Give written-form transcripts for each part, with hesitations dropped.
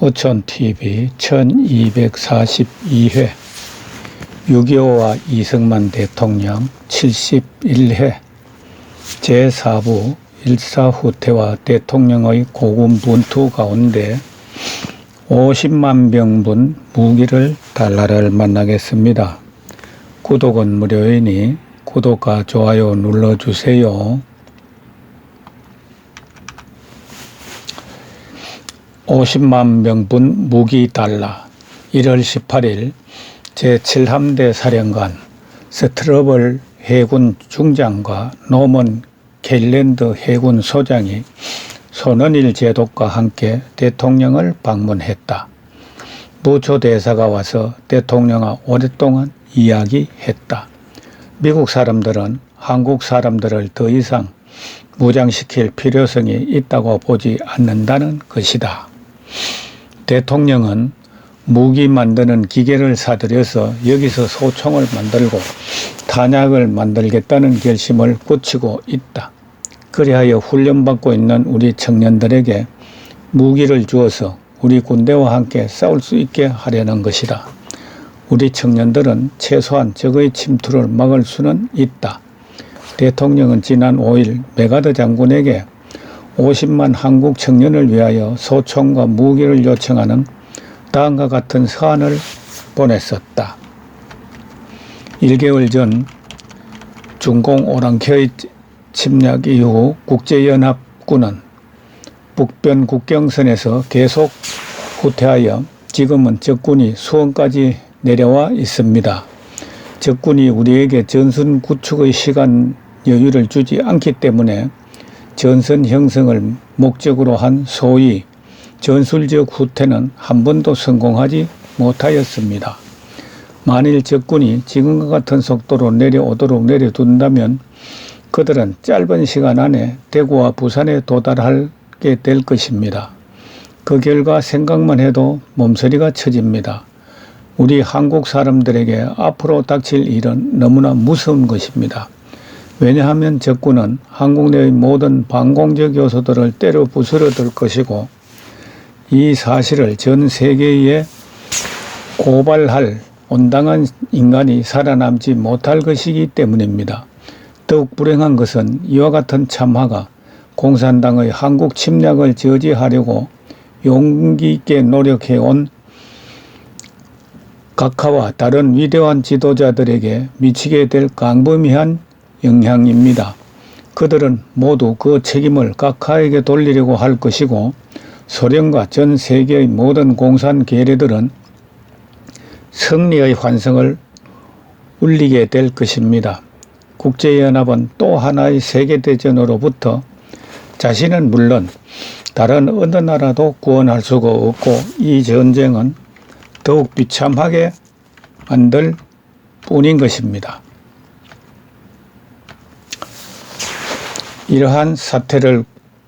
오촌TV 1242회 6.25와 이승만 대통령 71회 제4부 일사후퇴와 대통령의 고군분투 가운데 50만 병분 무기를 달라를 만나겠습니다. 구독은 무료이니 구독과 좋아요 눌러주세요. 50만 명분 무기 달라. 1월 18일 제7함대 사령관 스트러블 해군 중장과 노먼 케일랜드 해군 소장이 손은일 제독과 함께 대통령을 방문했다. 부초대사가 와서 대통령과 오랫동안 이야기했다. 미국 사람들은 한국 사람들을 더 이상 무장시킬 필요성이 있다고 보지 않는다는 것이다. 대통령은 무기 만드는 기계를 사들여서 여기서 소총을 만들고 탄약을 만들겠다는 결심을 굳히고 있다. 그리하여 훈련받고 있는 우리 청년들에게 무기를 주어서 우리 군대와 함께 싸울 수 있게 하려는 것이다. 우리 청년들은 최소한 적의 침투를 막을 수는 있다. 대통령은 지난 5일 메가더 장군에게 50만 한국 청년을 위하여 소총과 무기를 요청하는 다음과 같은 서한을 보냈었다. 1개월 전 중공 오랑캐의 침략 이후 국제연합군은 북변 국경선에서 계속 후퇴하여 지금은 적군이 수원까지 내려와 있습니다. 적군이 우리에게 전선 구축의 시간 여유를 주지 않기 때문에 전선 형성을 목적으로 한 소위 전술적 후퇴는 한 번도 성공하지 못하였습니다. 만일 적군이 지금과 같은 속도로 내려오도록 내려둔다면 그들은 짧은 시간 안에 대구와 부산에 도달하게 될 것입니다. 그 결과 생각만 해도 몸서리가 쳐집니다. 우리 한국 사람들에게 앞으로 닥칠 일은 너무나 무서운 것입니다. 왜냐하면 적군은 한국 내의 모든 반공적 요소들을 때려 부스러들 것이고 이 사실을 전 세계에 고발할 온당한 인간이 살아남지 못할 것이기 때문입니다. 더욱 불행한 것은 이와 같은 참화가 공산당의 한국 침략을 저지하려고 용기 있게 노력해온 각하와 다른 위대한 지도자들에게 미치게 될 광범위한 영향입니다. 그들은 모두 그 책임을 각하에게 돌리려고 할 것이고 소련과 전 세계의 모든 공산 괴뢰들은 승리의 환성을 울리게 될 것입니다. 국제연합은 또 하나의 세계대전으로부터 자신은 물론 다른 어느 나라도 구원할 수가 없고 이 전쟁은 더욱 비참하게 만들 뿐인 것입니다. 이러한 사태를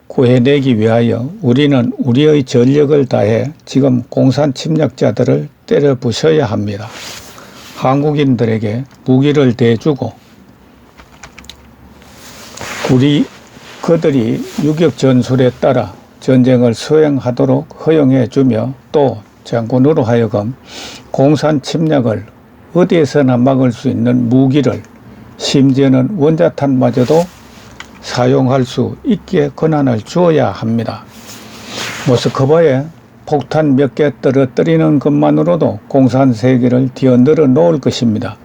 구해내기 위하여 우리는 우리의 전력을 다해 지금 공산 침략자들을 때려 부셔야 합니다. 한국인들에게 무기를 대주고 그들이 유격 전술에 따라 전쟁을 수행하도록 허용해 주며 또 장군으로 하여금 공산 침략을 어디에서나 막을 수 있는 무기를 심지어는 원자탄마저도 사용할 수 있게 권한을 주어야 합니다. 모스크바에 폭탄 몇 개 떨어뜨리는 것만으로도 공산 세계를 뒤흔들어 놓을 것입니다.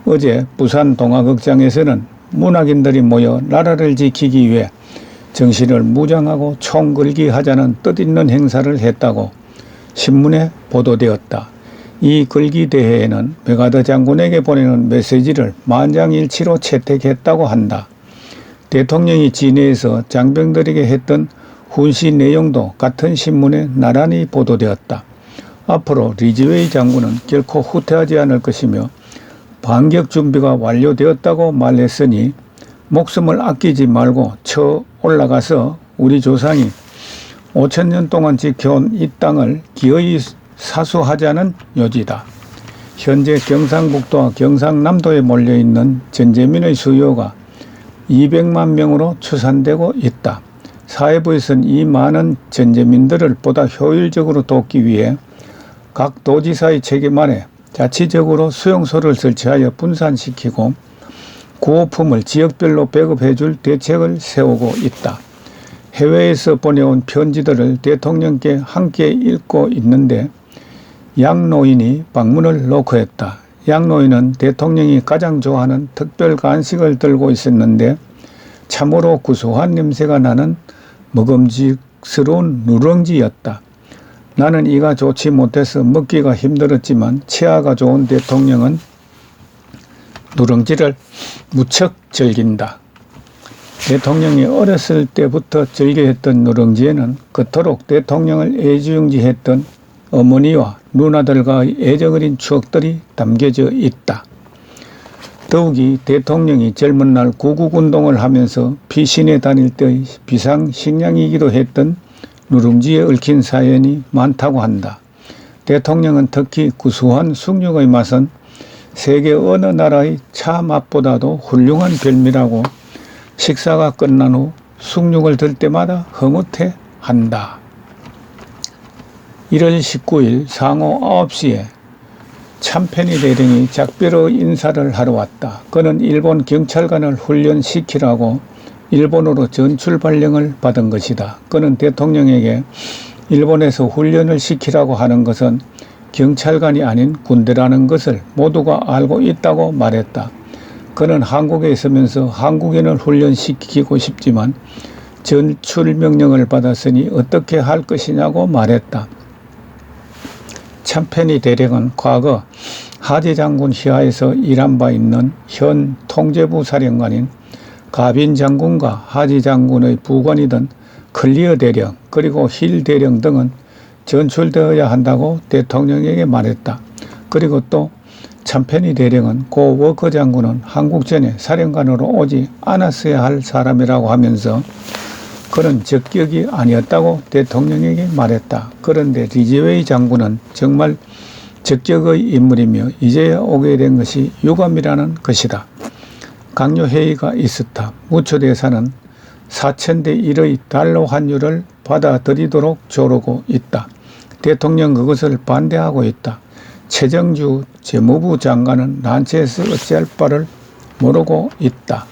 어제 부산 동화극장에서는 문학인들이 모여 나라를 지키기 위해 정신을 무장하고 총걸기 하자는 뜻있는 행사를 했다고 신문에 보도되었다. 이 걸기 대회에는 메가더 장군에게 보내는 메시지를 만장일치로 채택했다고 한다. 대통령이 진해에서 장병들에게 했던 훈시 내용도 같은 신문에 나란히 보도되었다. 앞으로 리즈웨이 장군은 결코 후퇴하지 않을 것이며 반격 준비가 완료되었다고 말했으니 목숨을 아끼지 말고 쳐 올라가서 우리 조상이 5,000년 동안 지켜온 이 땅을 기어이 사수하자는 요지다. 현재 경상북도와 경상남도에 몰려있는 전재민의 수요가 200만 명으로 추산되고 있다. 사회부에서는 이 많은 전재민들을 보다 효율적으로 돕기 위해 각 도지사의 책임 아래 자치적으로 수용소를 설치하여 분산시키고 구호품을 지역별로 배급해 줄 대책을 세우고 있다. 해외에서 보내온 편지들을 대통령께 함께 읽고 있는데 양노인이 방문을 놓고 했다. 양노인은 대통령이 가장 좋아하는 특별 간식을 들고 있었는데 참으로 구수한 냄새가 나는 먹음직스러운 누룽지였다. 나는 이가 좋지 못해서 먹기가 힘들었지만 치아가 좋은 대통령은 누룽지를 무척 즐긴다. 대통령이 어렸을 때부터 즐겨했던 누룽지에는 그토록 대통령을 애지중지했던 어머니와 누나들과의 애정어린 추억들이 담겨져 있다. 더욱이 대통령이 젊은 날 구국운동을 하면서 피신에 다닐 때의 비상식량이기도 했던 누룽지에 얽힌 사연이 많다고 한다. 대통령은 특히 구수한 숭늉의 맛은 세계 어느 나라의 차 맛보다도 훌륭한 별미라고 식사가 끝난 후 숭늉을 들 때마다 흐뭇해 한다. 1월 19일 상호 9시에 참패니 대령이 작별의 인사를 하러 왔다. 그는 일본 경찰관을 훈련시키라고 일본으로 전출 발령을 받은 것이다. 그는 대통령에게 일본에서 훈련을 시키라고 하는 것은 경찰관이 아닌 군대라는 것을 모두가 알고 있다고 말했다. 그는 한국에 있으면서 한국인을 훈련시키고 싶지만 전출 명령을 받았으니 어떻게 할 것이냐고 말했다. 참패니 대령은 과거 하지 장군 휘하에서 일한 바 있는 현 통제부 사령관인 가빈 장군과 하지 장군의 부관이던 클리어 대령 그리고 힐 대령 등은 전출되어야 한다고 대통령에게 말했다. 그리고 또 참패니 대령은 고 워커 장군은 한국전에 사령관으로 오지 않았어야 할 사람이라고 하면서 그는 적격이 아니었다고 대통령에게 말했다. 그런데 리즈웨이 장군은 정말 적격의 인물이며 이제야 오게 된 것이 유감이라는 것이다. 강요회의가 있었다. 무초대사는 4,000대 1의 달러 환율을 받아들이도록 조르고 있다. 대통령 그것을 반대하고 있다. 최정주 재무부 장관은 난처해서 어찌할 바를 모르고 있다.